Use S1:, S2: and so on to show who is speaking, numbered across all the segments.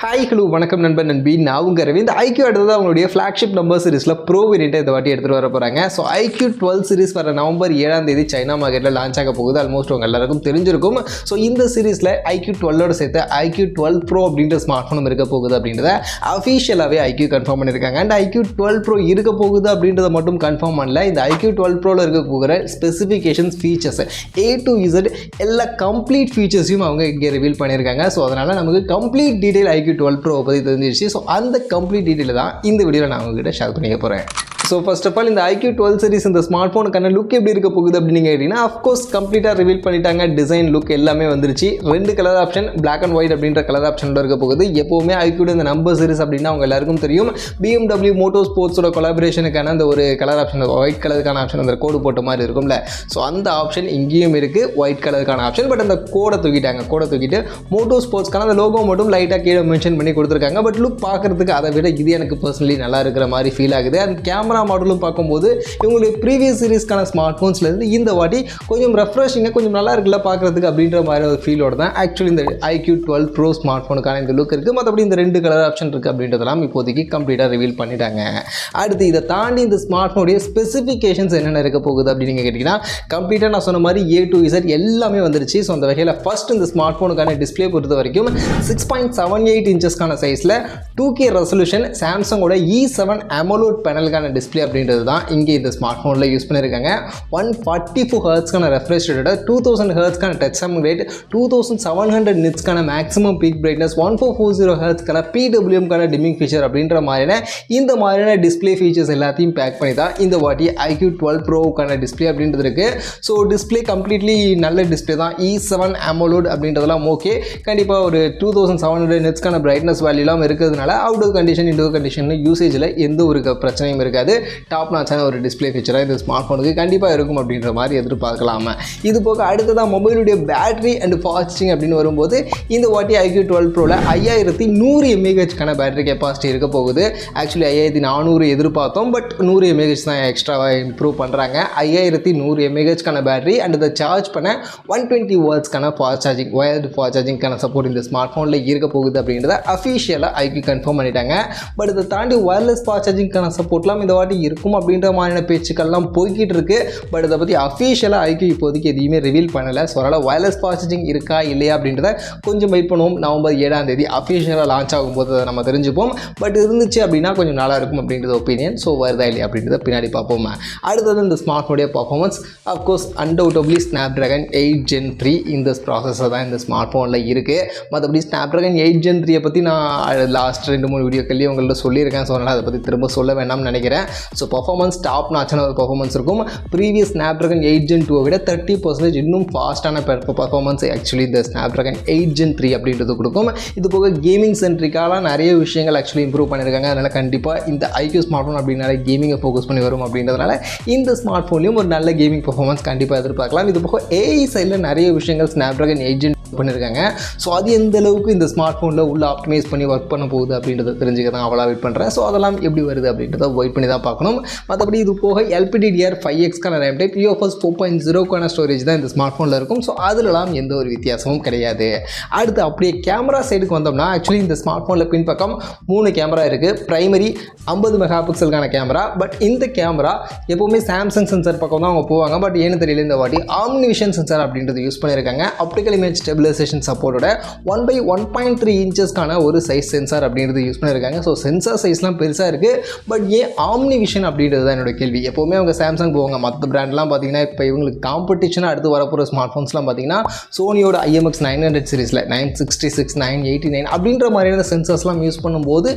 S1: Hi, hello, வணக்கம் நண்பன் நண்பி. நான் உங்க ரவி. இந்த IQoo அடுத்தது அவங்களுடைய ஃபிளாக்ஷிப் நம்பர் சீரிஸ்ல ப்ரோ வேரியன்ட்டை இந்த வாட்டி எடுத்துட்டு வர போறாங்க. ஸோ IQoo 12 சீரிஸ் வர நவம்பர் 7ஆம் தேதி சைனா மார்க்கெட்டில் லான்ச் ஆக போகுது. ஆல்மோஸ்ட் உங்க எல்லாருக்கும் தெரிஞ்சிருக்கும். ஸோ இந்த சீரிஸ்ல IQoo 12ஓட சேர்த்து IQoo 12 Pro அப்படின்ற ஸ்மார்ட் ஃபோனும் இருக்க போகுது அப்படின்றத அஃபிஷியலாகவே IQoo கன்ஃபார்ம் பண்ணியிருக்காங்க. அண்ட் IQoo 12 Pro இருக்க போகுது அப்படின்றத மட்டும் கன்ஃபார்ம் பண்ணல. இந்த IQoo 12 Proல இருக்க போகிற specifications, features A to Z எல்லா கம்ப்ளீட் ஃபீச்சர்ஸையும் அவங்க இங்கே ரிவீல் பண்ணியிருக்காங்க. ஸோ அதனால் நமக்கு கம்ப்ளீட் டீடைல் IQoo 12 Pro பற்றி தெரிஞ்சிருச்சு. ஸோ அந்த கம்ப்ளீட் டீட்டெயில் தான் இந்த வீடியோவில் நான் உங்ககிட்ட ஷேர் பண்ணிக்க போகிறேன். ஸோ ஃபர்ஸ்ட் ஆஃப் ஆல் இந்த IQoo 12 சீரிஸ் இந்த ஸ்மார்ட் ஃபோனுக்கான லுக் எப்படி இருக்க போகுது அப்படின்னு கேட்டிங்கன்னா, அஃப்கோர்ஸ் கம்ப்ளீட்டாக ரிவீல் பண்ணிட்டாங்க. டிசைன், லுக் எல்லாமே வந்துருச்சு. 2 colour option, black and white அப்படின்ற கலர் ஆப்ஷனில் இருக்க போகுது. எப்போவுமே IQoo இந்த நம்பர் சீரிஸ் அப்படின்னா அவங்க எல்லாருக்கும் தெரியும். BMW மோட்டோ ஸ்போர்ட்ஸோட கொலாபரேஷனுக்கான அந்த ஒரு கலர் ஆப்ஷன், ஒயிட் கலருக்கான ஆப்ஷன், அந்த கோடு போட்ட மாதிரி இருக்கும்ல. ஸோ அந்த ஆப்ஷன் இங்கேயும் இருக்குது, ஒயிட் கலருக்கான ஆப்ஷன். பட் அந்த கோடை தூக்கிட்டு மோட்டோ ஸ்போர்ட்ஸ்க்கான அந்த லோகோ மட்டும் லைட்டாக கீழே மென்ஷன் பண்ணி கொடுத்துருக்காங்க. பட் லுக் பார்க்குறதுக்கு அதை விட இது எனக்கு பர்சனலி நல்லா இருக்கிற மாதிரி ஃபீல் ஆகுது. அந்த கேமரா மாடலும் பார்க்கும்போது இவங்களுடைய ப்ரீவியஸ் சீரிஸ்க்கான ஸ்மார்ட் ஃபோன்ஸ்லேருந்து இந்த வாட்டி கொஞ்சம் ரெஃப்ரெஷிங்காக கொஞ்சம் நல்லா இருக்குல்ல பார்க்குறதுக்கு அப்படின்ற மாதிரி ஒரு ஃபீலோட தான் ஆக்சுவலி இந்த IQoo 12 Pro ஸ்மார்ட் ஃபோனுக்கான இந்த லுக் இருக்குது. மற்றபடி இந்த 2 கலர் ஆப்ஷன் இருக்குது அப்படின்றதெல்லாம் இப்போதைக்கு கம்ப்ளீட்டாக ரிவீல் பண்ணிட்டாங்க. அடுத்து இதை தாண்டி இந்த ஸ்மார்ட் ஃபோனுடைய ஸ்பெசிஃபிகேஷன்ஸ் என்னென்ன இருக்க போகுது அப்படின்னு நீங்கள் கேட்டிங்கன்னா, கம்ப்ளீட்டாக நான் சொன்ன மாதிரி A to Z எல்லாமே வந்துருச்சு. ஸோ அந்த வகையில் ஃபர்ஸ்ட் இந்த ஸ்மார்ட் ஃபோனுக்கான டிஸ்பிளே பொறுத்த வரைக்கும் 6.78 இன்ச்சஸ்க்கான சைஸில் 2K ரெசல்யூஷன் சாம்சங்கோட E7 AMOLED பேனலுக்கான டிஸ்பிளே அப்படின்றது தான் இங்கே இந்த ஸ்மார்ட் ஃபோனில் யூஸ் பண்ணியிருக்காங்க. 144 ஹெர்ட்ஸ்க்கான ரெஃப்ரெஷ் ரேட்டோட 2000 ஹெர்ட்ஸ்க்கான டச் ரேட், 2700 நிட்ஸ்க்கான மேக்ஸிமம் பீக் பிரைட்னஸ், 1440 ஹெர்ட்ஸ்க்கான PWMக்கான டிமிங் ஃபீச்சர் அப்படின்ற மாதிரியான டிஸ்பிளே ஃபீச்சர்ஸ் எல்லாத்தையும் பேக் பண்ணி தான் இந்த வாட்டி IQoo 12 Proக்கான டிஸ்பிளே அப்படின்றது இருக்குது. ஸோ டிஸ்பிளே கம்ப்ளீட்லி நல்ல டிஸ்பிளே தான். E7 AMOLED அப்படின்றதெல்லாம் ஓகே. கண்டிப்பாக ஒரு 2700 நிட்ஸ்க்கான பிரைட்னஸ் வேல்யூலாம் இருக்கிறதுனால அவுட்டோர் கண்டிஷன், இன்டோர் கண்டிஷன் யூசேஜில் எந்த ஒரு பிரச்சனையும் இருக்காது. டாப் நாச்சான ஒரு டிஸ்பிளே ஃபீச்சராக இந்த ஸ்மார்ட் ஃபோனுக்கு கண்டிப்பாக இருக்கும் அப்படின்ற மாதிரி எதிர்பார்க்கலாமா. இது போக அடுத்ததான் மொபைலுடைய பேட்டரி அண்ட் ஃபாஸ்டிங் அப்படின்னு வரும்போது இந்த வாட்டி IQoo 12 Proல 5100 mAhக்கான பேட்டரி கெப்பாசிட்டி இருக்க போகுது. ஆக்சுவலி 5400 எதிர்பார்த்தோம், பட் 100 mAh தான் எக்ஸ்ட்ராவாக இம்ப்ரூவ் பண்ணுறாங்க. 5100 mAhக்கான பேட்டரி அண்ட் இதை சார்ஜ் பண்ண 120 வாட்ஸ்க்கான ஃபாஸ்ட் சார்ஜிங், ஒயர்டு ஃபாஸ்ட் சார்ஜிங்கான சப்போர்ட் இந்த ஸ்மார்ட் ஃபோனில் இருக்க போகுது அப்படின்றத அஃபிஷியலாக IQoo கன்ஃபார்ம் பண்ணிட்டாங்க. பட் இதை தாண்டி ஒயர்லெஸ் ஃபாஸ்ட் சார்ஜிங்கான சப்போர்ட்லாம் இந்த வாட்டி இருக்கும் அப்படின்ற மாதிரியான பேச்சுக்கள்லாம் போய்கிட்டு இருக்கு. பட் இதை பற்றி அஃபிஷியலாக IQoo இப்போதைக்கு எதையுமே ரிவீல் பண்ணலை. ஸோ அதனால் வயர்லெஸ் ஃபாஸ்ட் சார்ஜிங் இருக்கா இல்லையா அப்படின்றத கொஞ்சம் வெயிட் பண்ணுவோம். நவம்பர் 7ஆம் தேதி அஃபிஷியலாக லான்ச் ஆகும்போது அதை நம்ம தெரிஞ்சுப்போம். பட் இருந்துச்சு அப்படின்னா கொஞ்சம் நல்லா இருக்கும் அப்படின்றது ஒப்பீனியன். ஸோ வருதா இல்லையா அப்படின்றத பின்னாடி பார்ப்போம். அடுத்தது இந்த ஸ்மார்ட் ஃபோனுடைய performance, of course undoubtedly Snapdragon 8 Gen 3 இந்த ப்ராசஸர் தான் இந்த ஸ்மார்ட் ஃபோனில் இருக்குது. மற்றபடி Snapdragon 8 Gen 3 பற்றி நான் லாஸ்ட் 2-3 வீடியோக்கள்லேயே உங்கள்கிட்ட சொல்லியிருக்கேன். ஸோ அதனால் அதை பற்றி திரும்ப சொல்ல வேண்டாம்னு நினைக்கிறேன். ஸோ பர்ஃபார்மன்ஸ் டாப் நாச்சான ஒரு பர்ஃபார்மன்ஸ் இருக்கும். ப்ரீவியஸ் Snapdragon 8 Gen 2 விட 30% இன்னும் ஃபாஸ்ட்டான பர்ஃபார்மன்ஸ் ஆக்சுவலி இந்த Snapdragon 8 Gen 3 அப்படின்றது கொடுக்கும். இது போக கேமிங் சென்ட்ரிக்காக நிறைய விஷயங்கள் ஆக்சுவலி இம்ப்ரூவ் பண்ணியிருக்காங்க. அதனால் கண்டிப்பாக இந்த IQoo ஸ்மார்ட் ஃபோன் அப்படின்னால கேமிங்கை ஃபோக்கஸ் பண்ணி வரும் அப்படின்றதுனால இந்த ஸ்மார்ட் ஃபோன்லையும் ஒரு நல்ல கேமிங் பர்ஃபார்மன்ஸ் கண்டிப்பாக எதிர்பார்க்கலாம். இது போக AI சைடில் நிறைய விஷயங்கள் Snapdragon 8 Gen பண்ணியிருக்காங்க. ஸோ அது எந்த அளவுக்கு இந்த ஸ்மார்ட் ஃபோனில் உள்ள ஆப்டிமைஸ் பண்ணி ஒர்க் பண்ண போகுது அப்படின்றத தெரிஞ்சுக்க தான் அவ்வளோ வெயிட் பண்ணுறேன். ஸோ அதெல்லாம் எப்படி வருது அப்படின்றத வெயிட் பண்ணி தான் பார்க்கணும். மற்றபடி இது போக LPDDR5Xக்கான ரேம் டைப், UFS 4.0க்கான ஸ்டோரேஜ் தான் இந்த ஸ்மார்ட் ஃபோனில் இருக்கும். ஸோ அதிலலாம் எந்த ஒரு வித்தியாசமும் கிடையாது. அடுத்து அப்படியே கேமரா சைடுக்கு வந்தோம்னா, ஆக்சுவலி இந்த ஸ்மார்ட் ஃபோனில் பின்பக்கம் 3 கேமரா இருக்குது. ப்ரைமரி 50 மெகாபிக்சலுக்கான கேமரா. பட் இந்த கேமரா எப்போவுமே சாம்சங் சென்சார் பக்கம் தான் அவங்க போவாங்க. பட் ஏன்னு தெரியல, இந்த வாட்டி ஆம்னிவிஷன் சென்சார் அப்படின்றது யூஸ் பண்ணியிருக்காங்க. ஆப்டிக்கல் இமேஜ் ஸ்டெபிலைசேஷன் சப்போர்ட்டோட 1/1.3 இன்ச்சஸ்க்கான ஒரு சைஸ் சென்சார் அப்படின்றது யூஸ் பண்ணியிருக்காங்க. ஸோ சென்சார் சைஸ்லாம் பெருசாக இருக்குது. பட் ஏன் ஆம்னிவிஷன் அப்படின்றது தான் என்னோட கேள்வி. எப்போவுமே அவங்க சாம்சங் போவாங்க. மற்ற பிராண்ட்லாம் பார்த்தீங்கன்னா இப்போ இவங்களுக்கு காம்படிஷனாக அடுத்து வரப்போகிற ஸ்மார்ட் ஃபோன்ஸ்லாம் பார்த்தீங்கன்னா சோனியோட IMX 900 சீரிஸில் 966, 989 அப்படின்ற மாதிரியான சென்சார்ஸ்லாம் யூஸ் பண்ணும்போது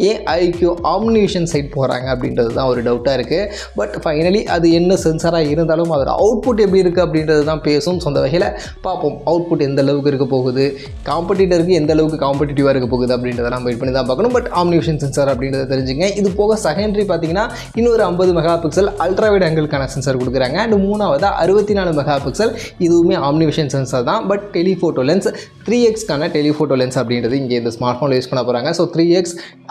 S1: ஏன் IQoo ஆம்னிவிஷன் சைட் போகிறாங்க அப்படின்றது தான் ஒரு டவுட்டாக இருக்குது. பட் ஃபைனலி அது என்ன சென்சாராக இருந்தாலும் அதோட அவுட்புட் எப்படி இருக்குது அப்படின்றது தான் பேசும். ஸோ அந்த வகையில் பார்ப்போம் அவுட்புட் எந்த அளவுக்கு இருக்க போகுது, காம்படிட்டருக்கு எந்த அளவுக்கு காம்படிட்டிவாக இருக்க போகுது அப்படின்றதெல்லாம் வெயிட் பண்ணி தான் பார்க்கணும். பட் ஆம்னிவிஷன் சென்சார் அப்படின்றத தெரிஞ்சுங்க. இது போக செகண்டரி பார்த்தீங்கன்னா இன்னொரு 50 மெகாபிக்சல் அல்ட்ராவைட் ஆங்கிள்கான சென்சார் கொடுக்குறாங்க. அண்ட் மூணாவது 64 மெகாபிக்சல், இதுவுமே ஆம்னிவிஷன் சென்சார் தான். பட் டெலிஃபோட்டோ லென்ஸ் 3Xக்கான டெலிஃபோட்டோ லென்ஸ் அப்படின்றது இங்கே இந்த ஸ்மார்ட் ஃபோனில் யூஸ் பண்ண போகிறாங்க. ஸோ 3X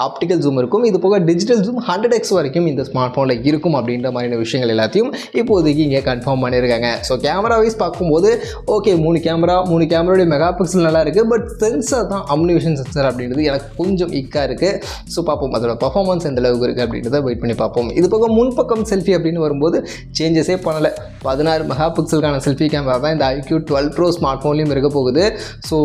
S1: ஆப்டிக்கல் ஜூம் இருக்கும். இது போக டிஜிட்டல் ஜூம் 100X வரைக்கும் இந்த ஸ்மார்ட் ஃபோனில் இருக்கும் அப்படின்ற மாதிரியான விஷயங்கள் எல்லாத்தையும் இப்போதைக்கு இங்கே கன்ஃபார்ம் பண்ணியிருக்காங்க. ஸோ கேமரா வைஸ் பார்க்கும்போது ஓகே, 3 கேமரா கேமராவுடைய மெகா பிக்சல் நல்லா இருக்குது, பட் சென்சார் தான் அம்னிவிஷன் சென்சார் அப்படின்றது எனக்கு கொஞ்சம் இக்காக இருக்குது. ஸோ பார்ப்போம் அதோட பர்ஃபார்மன்ஸ் எந்த அளவுக்கு இருக்குது அப்படின்றத வெயிட் பண்ணி பார்ப்போம். இது பக்கம் முன்பக்கம் செல்ஃபி அப்படின்னு வரும்போது சேஞ்சஸே பண்ணலை. 16 மெகா பிக்சலுக்கான செல்ஃபி கேமரா தான் இந்த IQoo 12 Pro ஸ்மார்ட் ஃபோன்லேயும் இருக்க போகுது. ஸோ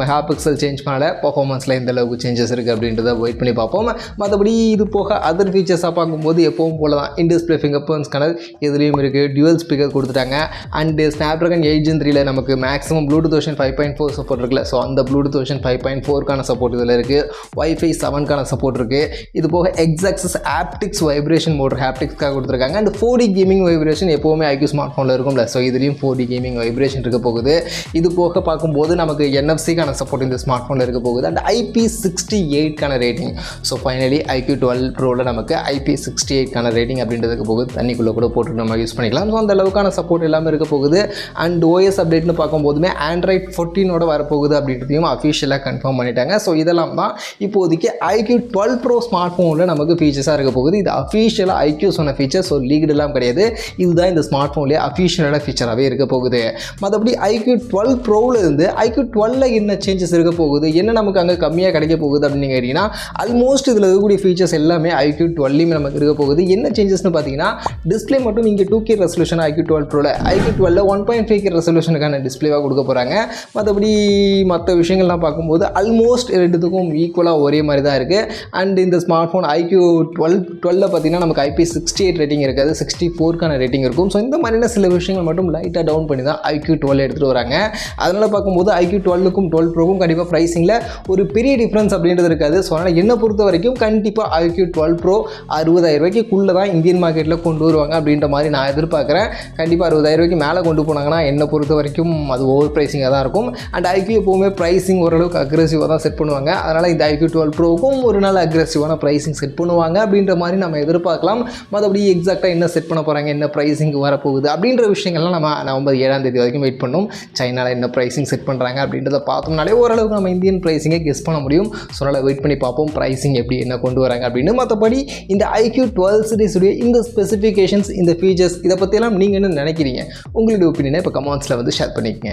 S1: மெகா பிக்சல் சேஞ்ச் பண்ணலை, பர்ஃபார்மன்ஸில் எந்த அளவுக்கு சேஞ்சஸ் இருக்குது அப்படின்றத வெயிட் பண்ணி பார்ப்போம். மற்றபடி இது போக அதர் ஃபீச்சர்ஸாக பார்க்கும்போது எப்பவும் போல தான் இன்டிஸ்பிளே ஃபிங்கர் பிரிண்ட் ஸ்கேனர் இதுலேயும் இருக்குது. டியூவல் ஸ்பீக்கர் கொடுத்துட்டாங்க. அண்டு ஸ்னாப்ட்ராகன் 8 Gen 3ல நமக்கு மேக்ஸிமம் ப்ளூடூத் வெர்ஷன் 5.4 சப்போர்ட் இருக்குல்ல, ஸோ அந்த ப்ளூடூத் வெர்ஷன் 5.4க்கான சப்போர்ட் இதில் இருக்குது. Wi-Fi 7க்கான சப்போர்ட் இருக்குது. இது போக எக்ஸாக்சஸ் ஆப்டிக்ஸ் வைப்ரேஷன் மோட்டர் ஹாப்டிக்ஸ்க்காக கொடுத்துருக்காங்க. அண்ட் 4D கேமிங் வைப்ரேஷன் எப்போவுமே IQoo ஸ்மார்ட் ஃபோனில் இருக்கும்ல, ஸோ இதுலேயும் 4D கேமிங் வைப்ரேஷன் இருக்க போகுது. இது போக பார்க்கும்போது நமக்கு NFC-க்கான சப்போர்ட் இந்த ஸ்மார்ட் ஃபோனில் இருக்க போகுது. அண்ட் IP68க்கான ரேட்டிங். ஸோ ஃபைனலி IQoo 12 Proவில் நமக்கு IP68க்கான ரேட்டிங் அப்படின்றதுக்கு போகுது. தண்ணிக்குள்ளே கூட போட்டு நம்ம யூஸ் பண்ணிக்கலாம். ஸோ அந்த அளவுக்கான சப்போர்ட் எல்லாமே இருக்க போகுது. அண்ட் OS அப்டேட்னு பார்க்கும்போதுமே Android 14ஓட வரப்போகுது அப்படின்றதையும் அஃபிஷியலாக கன்ஃபார்ம் பண்ணிட்டாங்க. ஸோ இதெல்லாம் தான் இப்போதைக்கு IQoo 12 Pro ஸ்மார்ட் ஃபோனில் நமக்கு ஃபீச்சர்ஸாக இருக்க போகுது. இது அஃபிஷியலாக IQoo சொன்ன ஃபீச்சர், ஸோ லீக்டெல்லாம் கிடையாது. இதுதான் இந்த ஸ்மார்ட் ஃபோன்லேயே அஃபிஷியலான ஃபீச்சராகவே இருக்க போகுது. மற்றபடி IQoo 12 Proவில் இருந்து IQoo 12ல் என்ன சேஞ்சஸ் இருக்க போகுது, என்ன நமக்கு அங்கே கம்மியாக கிடைக்க போகுது அப்படின்னு கேட்டிங்கன்னா, ஆல்மோஸ்ட் இதில் இருக்கக்கூடிய ஃபீச்சர்ஸ் எல்லாமே IQoo 12லையுமே நமக்கு இருக்க போகுது. என்ன சேஞ்சஸ்னு பார்த்தீங்கன்னா, டிஸ்பிளே மட்டும் இங்கே 2K resolution IQoo 12 Proவில், IQoo 12ல் 1.5K ரெசல்யூஷனுக்கான டிஸ்பிளேவாக கொடுக்க போகிறாங்க. மற்றபடி மற்ற விஷயங்கள்லாம் பார்க்கும்போது ஆல்மோஸ்ட் ரெண்டுத்துக்கும் ஈக்குவலாக ஒரே மாதிரி தான் இருக்குது. அண்ட் இந்த ஸ்மார்ட் ஃபோன் IQoo 12ல் பார்த்தீங்கன்னா நமக்கு IP68 ரேட்டிங் இருக்காது, 64க்கான ரேட்டிங் இருக்கும். ஸோ இந்த மாதிரியான சில விஷயங்கள் மட்டும் லைட்டாக டவுன் பண்ணி தான் IQoo 12 எடுத்துகிட்டு வராங்க. அதனால் பார்க்கும்போது IQoo 12க்கும் 12 Proக்கும் கண்டிப்பாக ப்ரைஸிங்கில் ஒரு பெரிய டிஃப்ரென்ஸ் அப்படின்றது இருக்காது. ஸோ அதனால் என்னை பொறுத்த வரைக்கும் கண்டிப்பாக IQoo 12 Pro 60,000 ரூபாய்க்குள்ளே தான் இந்தியன் மார்க்கெட்டில் கொண்டு வருவாங்க அப்படின்ற மாதிரி நான் எதிர்பார்க்குறேன். கண்டிப்பாக 60,000 ரூபாய்க்கு மேலே கொண்டு போனாங்கன்னா என்னை பொறுத்த வரைக்கும் அது ஓவர் ப்ரைஸிங்காக தான் இருக்கும். அண்ட் IQoo எப்போவுமே ப்ரைஸிங் ஓரளவுக்கு அக்ரெசிவாக தான் செட் பண்ணுவாங்க. அதனால் இந்த IQoo 12 Proக்கும் ஒரு நாள் அக்ரெசிவான ப்ரைஸிங் செட் பண்ணுவாங்க அப்படின்ற மாதிரி நம்ம எதிர்பார்க்கலாம். மற்றபடி எக்ஸாக்டாக என்ன செட் பண்ண போகிறாங்க, என்ன ப்ரைஸிங் வரப்போகுது அப்படின்ற விஷயங்கள்லாம் நம்ம நவம்பர் 7ஆம் தேதி வரைக்கும் வெயிட் பண்ணணும். சைனாவில் என்ன ப்ரைஸிங் செட் பண்ணுறாங்க அப்படின்றத பார்த்தோம்னாலே ஓரளவுக்கு நம்ம இந்தியன் ப்ரைஸிங்கை கெஸ் பண்ண முடியும். ஸோ அதனால் வெயிட் பண்ணி பார்ப்போம் ப்ரைஸிங் எப்படி என்ன கொண்டு வராங்க அப்படின்னு. மற்றபடி இந்த IQoo 12 சீரிஸுடைய இந்த ஸ்பெசிஃபிகேஷன்ஸ், இந்த ஃபீச்சர்ஸ், இதை பற்றியெல்லாம் நீங்கள் என்ன நினைக்கிறீங்க, உங்களுடைய ஒப்பீனியனை இப்போ கமெண்ட்ஸில் வந்து ஷேர் பண்ணிக்கங்க.